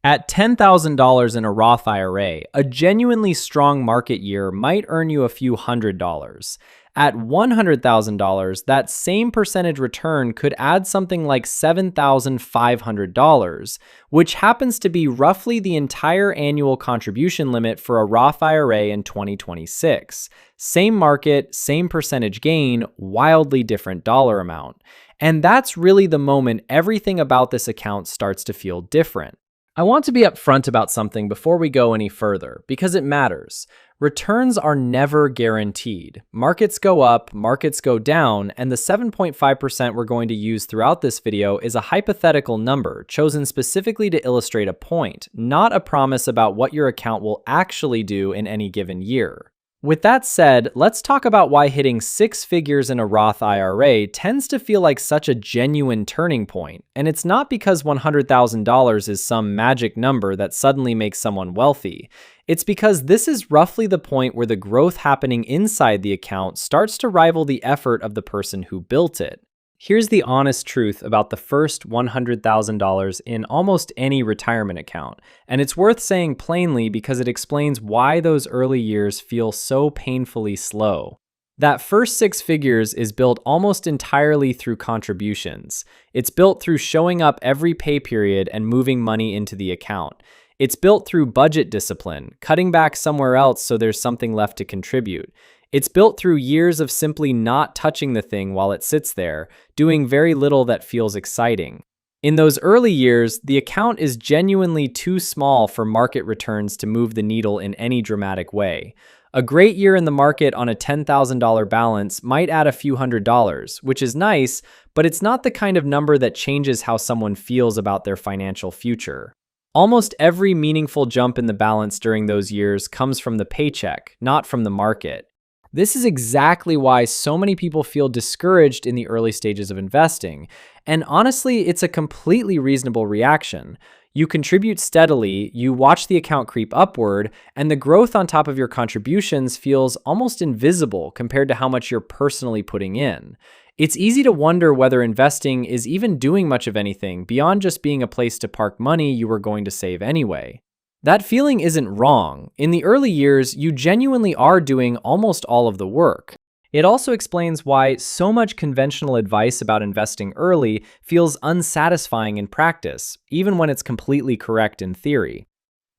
At $10,000 in a Roth IRA, a genuinely strong market year might earn you a few $100s. At $100,000, that same percentage return could add something like $7,500, which happens to be roughly the entire annual contribution limit for a Roth IRA in 2026. Same market, same percentage gain, wildly different dollar amount. And that's really the moment everything about this account starts to feel different. I want to be upfront about something before we go any further, because it matters. Returns are never guaranteed. Markets go up, markets go down, and the 7.5% we're going to use throughout this video is a hypothetical number chosen specifically to illustrate a point, not a promise about what your account will actually do in any given year. With that said, let's talk about why hitting six figures in a Roth IRA tends to feel like such a genuine turning point. And it's not because $100,000 is some magic number that suddenly makes someone wealthy. It's because this is roughly the point where the growth happening inside the account starts to rival the effort of the person who built it. Here's the honest truth about the first $100,000 in almost any retirement account, and it's worth saying plainly because it explains why those early years feel so painfully slow. That first six figures is built almost entirely through contributions. It's built through showing up every pay period and moving money into the account. It's built through budget discipline, cutting back somewhere else so there's something left to contribute. It's built through years of simply not touching the thing while it sits there, doing very little that feels exciting. In those early years, the account is genuinely too small for market returns to move the needle in any dramatic way. A great year in the market on a $10,000 balance might add a few $100s, which is nice, but it's not the kind of number that changes how someone feels about their financial future. Almost every meaningful jump in the balance during those years comes from the paycheck, not from the market. This is exactly why so many people feel discouraged in the early stages of investing. And honestly, it's a completely reasonable reaction. You contribute steadily, you watch the account creep upward, and the growth on top of your contributions feels almost invisible compared to how much you're personally putting in. It's easy to wonder whether investing is even doing much of anything beyond just being a place to park money you were going to save anyway. That feeling isn't wrong. In the early years, you genuinely are doing almost all of the work. It also explains why so much conventional advice about investing early feels unsatisfying in practice, even when it's completely correct in theory.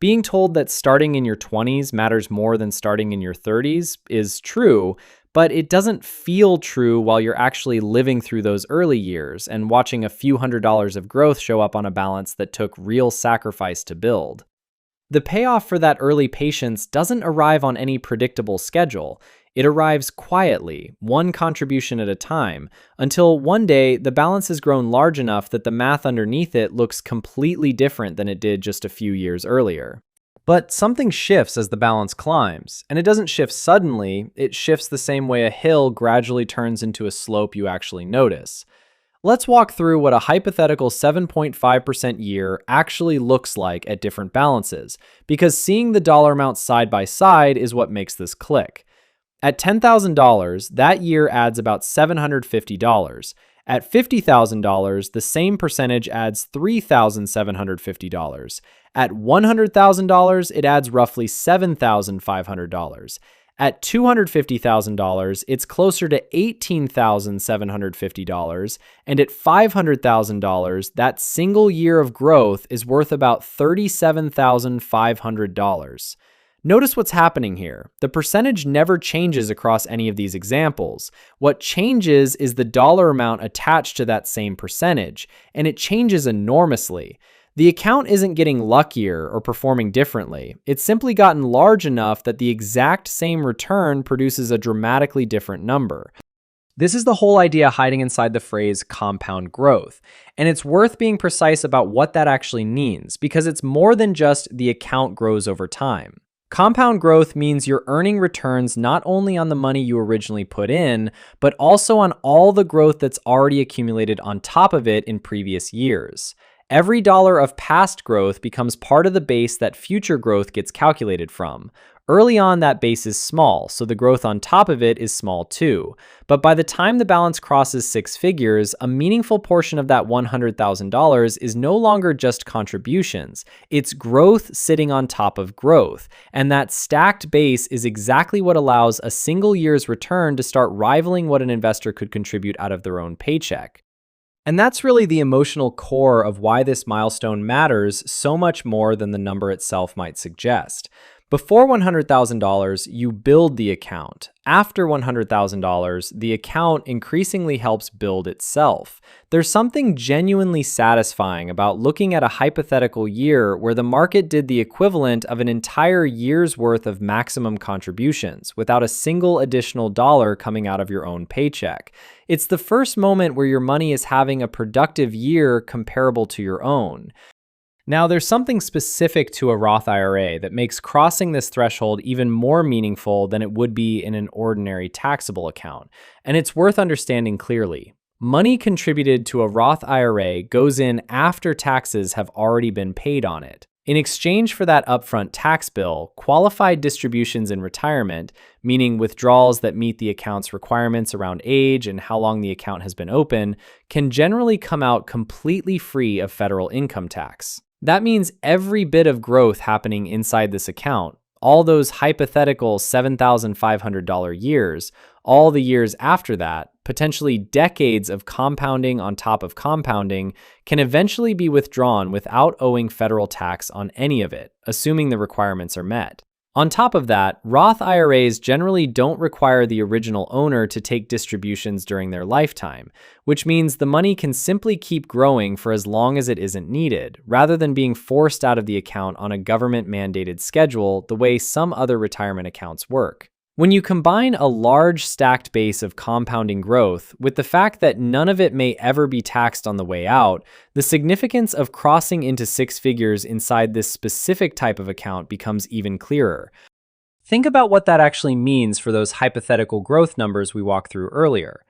Being told that starting in your 20s matters more than starting in your 30s is true, but it doesn't feel true while you're actually living through those early years and watching a few $100s of growth show up on a balance that took real sacrifice to build. The payoff for that early patience doesn't arrive on any predictable schedule. It arrives quietly, one contribution at a time, until one day the balance has grown large enough that the math underneath it looks completely different than it did just a few years earlier. But something shifts as the balance climbs, and it doesn't shift suddenly, it shifts the same way a hill gradually turns into a slope you actually notice. Let's walk through what a hypothetical 7.5% year actually looks like at different balances, because seeing the dollar amount side by side is what makes this click. At $10,000, that year adds about $750. At $50,000, the same percentage adds $3,750. At $100,000, it adds roughly $7,500. At $250,000, it's closer to $18,750, and at $500,000, that single year of growth is worth about $37,500. Notice what's happening here. The percentage never changes across any of these examples. What changes is the dollar amount attached to that same percentage, and it changes enormously. The account isn't getting luckier or performing differently. It's simply gotten large enough that the exact same return produces a dramatically different number. This is the whole idea hiding inside the phrase compound growth. And it's worth being precise about what that actually means, because it's more than just the account grows over time. Compound growth means you're earning returns not only on the money you originally put in, but also on all the growth that's already accumulated on top of it in previous years. Every dollar of past growth becomes part of the base that future growth gets calculated from. Early on, that base is small, so the growth on top of it is small too. But by the time the balance crosses six figures, a meaningful portion of that $100,000 is no longer just contributions. It's growth sitting on top of growth. And that stacked base is exactly what allows a single year's return to start rivaling what an investor could contribute out of their own paycheck. And that's really the emotional core of why this milestone matters so much more than the number itself might suggest. Before $100,000, you build the account. After $100,000, the account increasingly helps build itself. There's something genuinely satisfying about looking at a hypothetical year where the market did the equivalent of an entire year's worth of maximum contributions without a single additional dollar coming out of your own paycheck. It's the first moment where your money is having a productive year comparable to your own. Now, there's something specific to a Roth IRA that makes crossing this threshold even more meaningful than it would be in an ordinary taxable account, and it's worth understanding clearly. Money contributed to a Roth IRA goes in after taxes have already been paid on it. In exchange for that upfront tax bill, qualified distributions in retirement, meaning withdrawals that meet the account's requirements around age and how long the account has been open, can generally come out completely free of federal income tax. That means every bit of growth happening inside this account, all those hypothetical $7,500 years, all the years after that, potentially decades of compounding on top of compounding, can eventually be withdrawn without owing federal tax on any of it, assuming the requirements are met. On top of that, Roth IRAs generally don't require the original owner to take distributions during their lifetime, which means the money can simply keep growing for as long as it isn't needed, rather than being forced out of the account on a government-mandated schedule the way some other retirement accounts work. When you combine a large stacked base of compounding growth with the fact that none of it may ever be taxed on the way out, the significance of crossing into six figures inside this specific type of account becomes even clearer. Think about what that actually means for those hypothetical growth numbers we walked through earlier.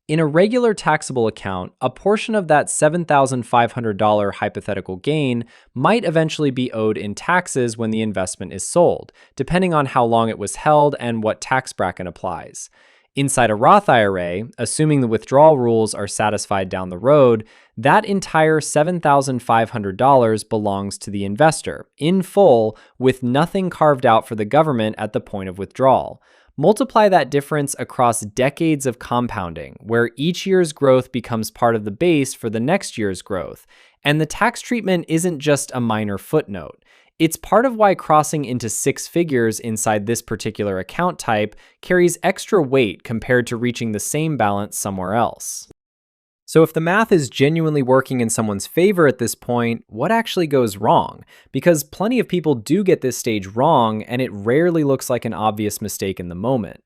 In a regular taxable account, a portion of that $7,500 hypothetical gain might eventually be owed in taxes when the investment is sold, depending on how long it was held and what tax bracket applies. Inside a Roth IRA, assuming the withdrawal rules are satisfied down the road, that entire $7,500 belongs to the investor, in full, with nothing carved out for the government at the point of withdrawal. Multiply that difference across decades of compounding, where each year's growth becomes part of the base for the next year's growth. And the tax treatment isn't just a minor footnote. It's part of why crossing into six figures inside this particular account type carries extra weight compared to reaching the same balance somewhere else. So if the math is genuinely working in someone's favor at this point, what actually goes wrong? Because plenty of people do get this stage wrong, and it rarely looks like an obvious mistake in the moment.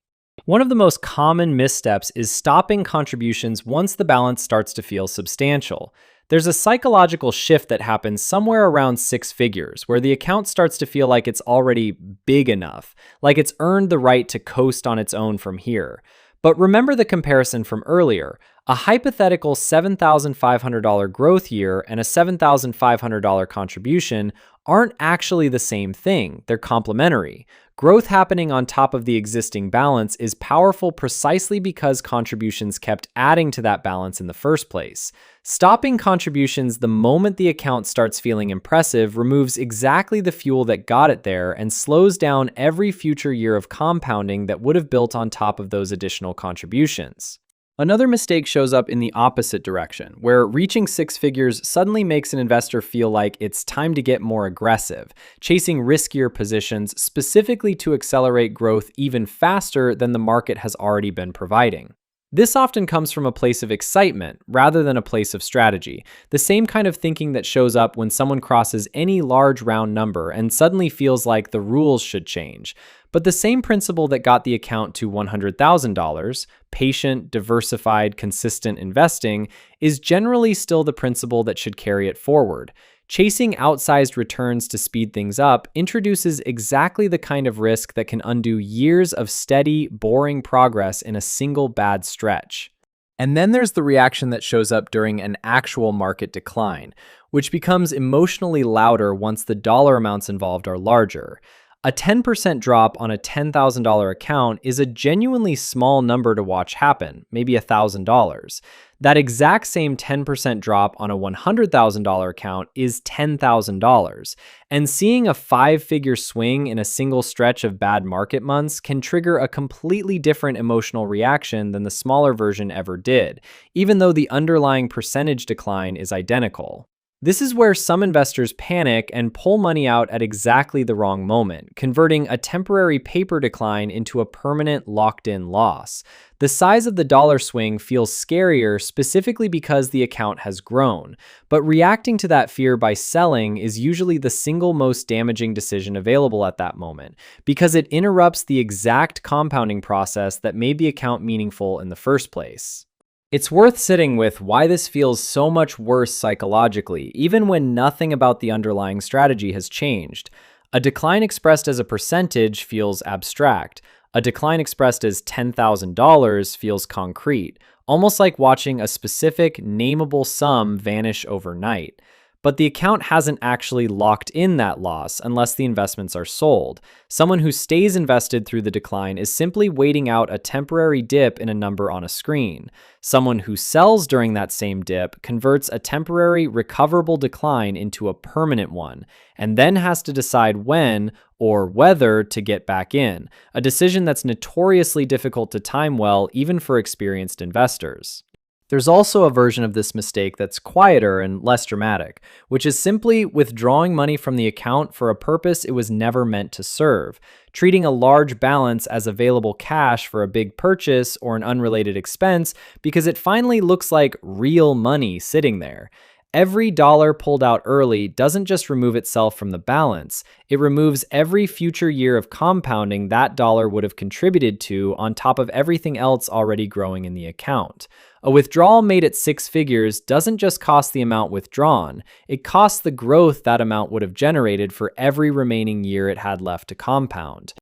One of the most common missteps is stopping contributions once the balance starts to feel substantial. There's a psychological shift that happens somewhere around six figures, where the account starts to feel like it's already big enough, like it's earned the right to coast on its own from here. But remember the comparison from earlier. A hypothetical $7,500 growth year and a $7,500 contribution aren't actually the same thing. They're complementary. Growth happening on top of the existing balance is powerful precisely because contributions kept adding to that balance in the first place. Stopping contributions the moment the account starts feeling impressive removes exactly the fuel that got it there and slows down every future year of compounding that would have built on top of those additional contributions. Another mistake shows up in the opposite direction, where reaching six figures suddenly makes an investor feel like it's time to get more aggressive, chasing riskier positions specifically to accelerate growth even faster than the market has already been providing. This often comes from a place of excitement rather than a place of strategy, the same kind of thinking that shows up when someone crosses any large round number and suddenly feels like the rules should change. But the same principle that got the account to $100,000, patient, diversified, consistent investing, is generally still the principle that should carry it forward. Chasing outsized returns to speed things up introduces exactly the kind of risk that can undo years of steady, boring progress in a single bad stretch. And then there's the reaction that shows up during an actual market decline, which becomes emotionally louder once the dollar amounts involved are larger. A 10% drop on a $10,000 account is a genuinely small number to watch happen, maybe $1,000. That exact same 10% drop on a $100,000 account is $10,000. And seeing a five-figure swing in a single stretch of bad market months can trigger a completely different emotional reaction than the smaller version ever did, even though the underlying percentage decline is identical. This is where some investors panic and pull money out at exactly the wrong moment, converting a temporary paper decline into a permanent locked-in loss. The size of the dollar swing feels scarier specifically because the account has grown, but reacting to that fear by selling is usually the single most damaging decision available at that moment, because it interrupts the exact compounding process that made the account meaningful in the first place. It's worth sitting with why this feels so much worse psychologically, even when nothing about the underlying strategy has changed. A decline expressed as a percentage feels abstract. A decline expressed as $10,000 feels concrete, almost like watching a specific, nameable sum vanish overnight. But the account hasn't actually locked in that loss unless the investments are sold. Someone who stays invested through the decline is simply waiting out a temporary dip in a number on a screen. Someone who sells during that same dip converts a temporary recoverable decline into a permanent one, and then has to decide when or whether to get back in, a decision that's notoriously difficult to time well even for experienced investors. There's also a version of this mistake that's quieter and less dramatic, which is simply withdrawing money from the account for a purpose it was never meant to serve, treating a large balance as available cash for a big purchase or an unrelated expense because it finally looks like real money sitting there. Every dollar pulled out early doesn't just remove itself from the balance, it removes every future year of compounding that dollar would have contributed to on top of everything else already growing in the account. A withdrawal made at six figures doesn't just cost the amount withdrawn, it costs the growth that amount would have generated for every remaining year it had left to compound.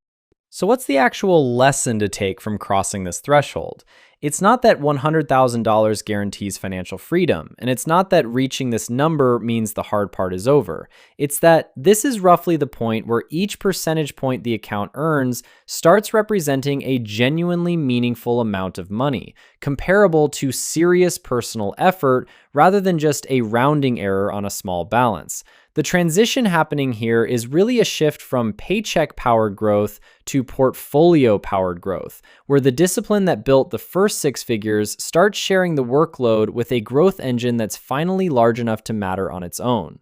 So what's the actual lesson to take from crossing this threshold? It's not that $100,000 guarantees financial freedom, and it's not that reaching this number means the hard part is over. It's that this is roughly the point where each percentage point the account earns starts representing a genuinely meaningful amount of money, comparable to serious personal effort rather than just a rounding error on a small balance. The transition happening here is really a shift from paycheck-powered growth to portfolio-powered growth, where the discipline that built the first six figures starts sharing the workload with a growth engine that's finally large enough to matter on its own.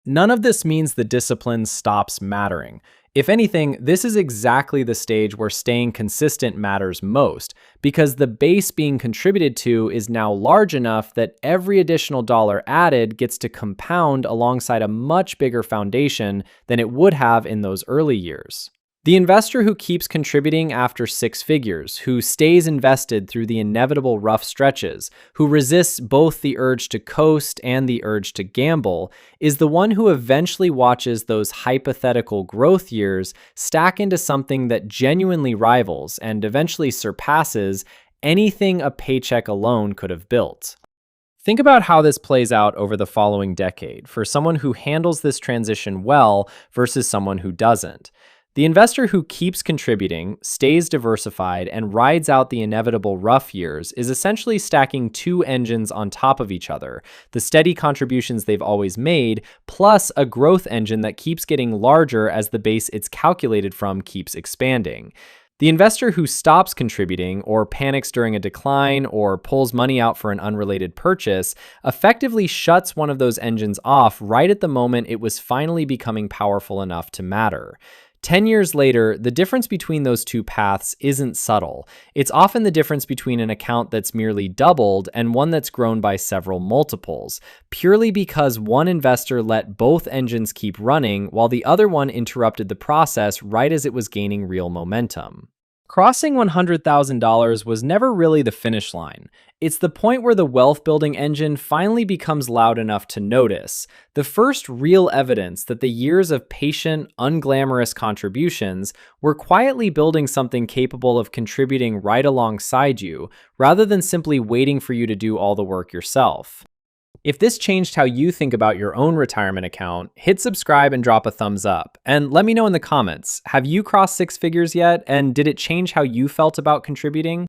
None of this means the discipline stops mattering. If anything, this is exactly the stage where staying consistent matters most, because the base being contributed to is now large enough that every additional dollar added gets to compound alongside a much bigger foundation than it would have in those early years. The investor who keeps contributing after six figures, who stays invested through the inevitable rough stretches, who resists both the urge to coast and the urge to gamble, is the one who eventually watches those hypothetical growth years stack into something that genuinely rivals and eventually surpasses anything a paycheck alone could have built. Think about how this plays out over the following decade for someone who handles this transition well versus someone who doesn't. The investor who keeps contributing, stays diversified, and rides out the inevitable rough years is essentially stacking two engines on top of each other, the steady contributions they've always made, plus a growth engine that keeps getting larger as the base it's calculated from keeps expanding. The investor who stops contributing, or panics during a decline, or pulls money out for an unrelated purchase, effectively shuts one of those engines off right at the moment it was finally becoming powerful enough to matter. 10 years later, the difference between those two paths isn't subtle. It's often the difference between an account that's merely doubled and one that's grown by several multiples, purely because one investor let both engines keep running while the other one interrupted the process right as it was gaining real momentum. Crossing $100,000 was never really the finish line. It's the point where the wealth-building engine finally becomes loud enough to notice, the first real evidence that the years of patient, unglamorous contributions were quietly building something capable of contributing right alongside you, rather than simply waiting for you to do all the work yourself. If this changed how you think about your own retirement account, hit subscribe and drop a thumbs up. And let me know in the comments, have you crossed six figures yet? And did it change how you felt about contributing?